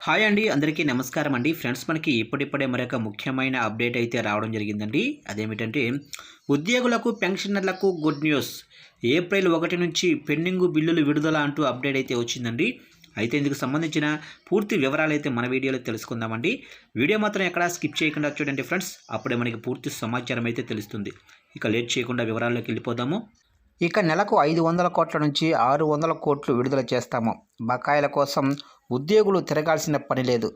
Hi అండి, అందరికీ నమస్కారం అండి. ఫ్రెండ్స్, మనకి ఇప్పుడిప్పుడే మరొక ముఖ్యమైన అప్డేట్ అయితే రావడం జరిగిందండి. అదేమిటంటే ఉద్యోగులకు, పెన్షనర్లకు గుడ్ న్యూస్. ఏప్రిల్ 1 నుంచి పెండింగు బిల్లులు విడుదల అంటూ అప్డేట్ అయితే వచ్చిందండి. అయితే ఇందుకు సంబంధించిన పూర్తి వివరాలు అయితే మన వీడియోలో తెలుసుకుందామండి. వీడియో మాత్రం ఎక్కడా స్కిప్ చేయకుండా చూడండి ఫ్రెండ్స్. అప్పుడే మనకి పూర్తి సమాచారం అయితే తెలుస్తుంది. ఇక లేట్ చేయకుండా వివరాల్లోకి వెళ్ళిపోదాము. ఇక నెలకు 500 కోట్ల నుంచి 600 కోట్లు విడుదల చేస్తాము. బకాయిల కోసం ఉద్యోగులు తిరగాల్సిన పని లేదు.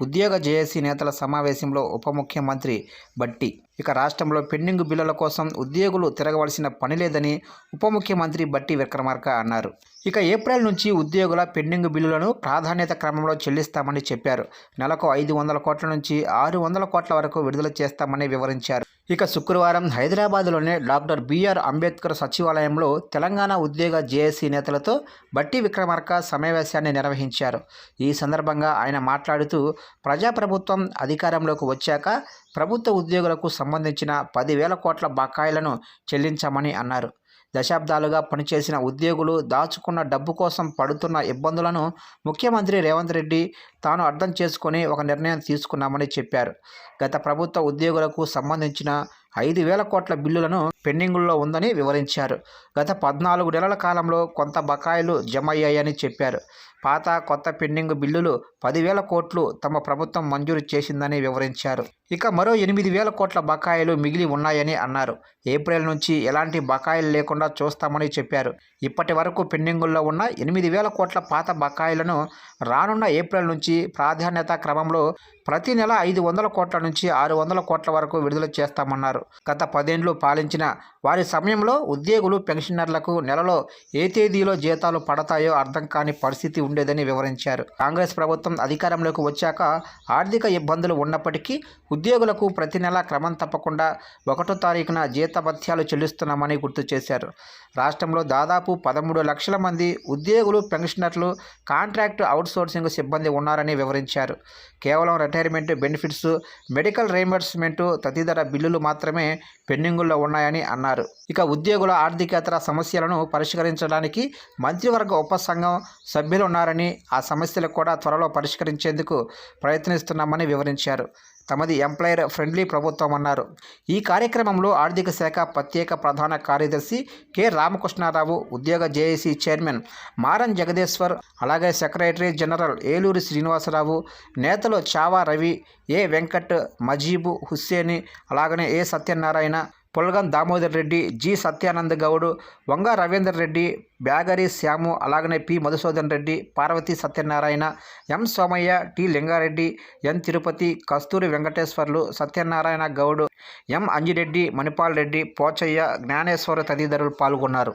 ఉద్యోగ జేఏసీ నేతల సమావేశంలో ఉప ముఖ్యమంత్రి బట్టి. ఇక రాష్ట్రంలో పెండింగ్ బిల్లుల కోసం ఉద్యోగులు తిరగవలసిన పని లేదని ఉప ముఖ్యమంత్రి బట్టి విక్రమార్క అన్నారు. ఇక ఏప్రిల్ నుంచి ఉద్యోగుల పెండింగ్ బిల్లులను ప్రాధాన్యత క్రమంలో చెల్లిస్తామని చెప్పారు. నెలకు 500 కోట్ల నుంచి 600 కోట్ల వరకు విడుదల చేస్తామని వివరించారు. ఇక శుక్రవారం హైదరాబాద్లోని డాక్టర్ బిఆర్ అంబేద్కర్ సచివాలయంలో తెలంగాణ ఉద్యోగ జేఏసీ నేతలతో బట్టి విక్రమార్క సమావేశాన్ని నిర్వహించారు. ఈ సందర్భంగా ఆయన మాట్లాడుతూ, ప్రజాప్రభుత్వం అధికారంలోకి వచ్చాక ప్రభుత్వ ఉద్యోగులకు సంబంధించిన 10,000 కోట్ల బకాయిలను చెల్లించామని అన్నారు. దశాబ్దాలుగా పనిచేసిన ఉద్యోగులు దాచుకున్న డబ్బు కోసం పడుతున్న ఇబ్బందులను ముఖ్యమంత్రి రేవంత్ రెడ్డి తాను అర్థం చేసుకుని ఒక నిర్ణయం తీసుకున్నామని చెప్పారు. గత ప్రభుత్వ ఉద్యోగులకు సంబంధించిన 5,000 కోట్ల బిల్లులను పెండింగుల్లో ఉందని వివరించారు. గత 14 నెలల కాలంలో కొంత బకాయిలు జమ అయ్యాయని చెప్పారు. పాత, కొత్త పెండింగ్ బిల్లులు 10,000 కోట్లు తమ ప్రభుత్వం మంజూరు చేసిందని వివరించారు. ఇక మరో 8,000 కోట్ల బకాయిలు మిగిలి ఉన్నాయని అన్నారు. ఏప్రిల్ నుంచి ఎలాంటి బకాయిలు లేకుండా చూస్తామని చెప్పారు. ఇప్పటి వరకు పెండింగుల్లో ఉన్న 8,000 కోట్ల పాత బకాయిలను రానున్న ఏప్రిల్ నుంచి ప్రాధాన్యత క్రమంలో ప్రతి నెల 500 కోట్ల నుంచి 600 కోట్ల వరకు విడుదల చేస్తామన్నారు. గత 10 ఏళ్లు పాలించిన వారి సమయంలో ఉద్యోగులు, పెన్షనర్లకు నెలలో ఏ తేదీలో జీతాలు పడతాయో అర్థం కాని పరిస్థితి ఉండేదని వివరించారు. కాంగ్రెస్ ప్రభుత్వం అధికారంలోకి వచ్చాక ఆర్థిక ఇబ్బందులు ఉన్నప్పటికీ ఉద్యోగులకు ప్రతి నెల క్రమం తప్పకుండా 1వ తారీఖున జీతభత్యాలు చెల్లిస్తున్నామని గుర్తు చేశారు. రాష్ట్రంలో దాదాపు 13 లక్షల మంది ఉద్యోగులు, పెన్షనర్లు, కాంట్రాక్ట్ అవుట్సోర్సింగ్ సిబ్బంది ఉన్నారని వివరించారు. కేవలం రిటైర్మెంట్ బెనిఫిట్స్, మెడికల్ రీయింబర్స్మెంట్ తదితర బిల్లులు మాత్రమే పెండింగుల్లో ఉన్నాయని అన్నారు. ఇక ఉద్యోగుల ఆర్థికేతర సమస్యలను పరిష్కరించడానికి మంత్రివర్గ ఉపసంఘం సభ్యులు ఉన్నారని, ఆ సమస్యలు కూడా త్వరలో పరిష్కరించేందుకు ప్రయత్నిస్తున్నామని వివరించారు. తమది ఎంప్లాయర్ ఫ్రెండ్లీ ప్రభుత్వం అన్నారు. ఈ కార్యక్రమంలో ఆర్థిక శాఖ ప్రత్యేక ప్రధాన కార్యదర్శి కె రామకృష్ణారావు, ఉద్యోగ జేఏసీ చైర్మన్ మారం జగదేశ్వర్, అలాగే సెక్రటరీ జనరల్ ఏలూరి శ్రీనివాసరావు, నేతలు చావా రవి, ఏ వెంకట్, మజీబు హుస్సేని, అలాగనే ఏ సత్యనారాయణ, పుల్గం దామోదర్ రెడ్డి, జి సత్యానంద్ గౌడ్, వంగ రవీందర్ రెడ్డి, బ్యాగరి శ్యాము, అలాగనే పి మధుసూదన్ రెడ్డి, పార్వతి సత్యనారాయణ, ఎం సోమయ్య, టి లింగారెడ్డి, ఎన్ తిరుపతి, కస్తూరి వెంకటేశ్వర్లు, సత్యనారాయణ గౌడ్, ఎం అంజిరెడ్డి, మణిపాల్ రెడ్డి, పోచయ్య, జ్ఞానేశ్వర తదితరులు పాల్గొన్నారు.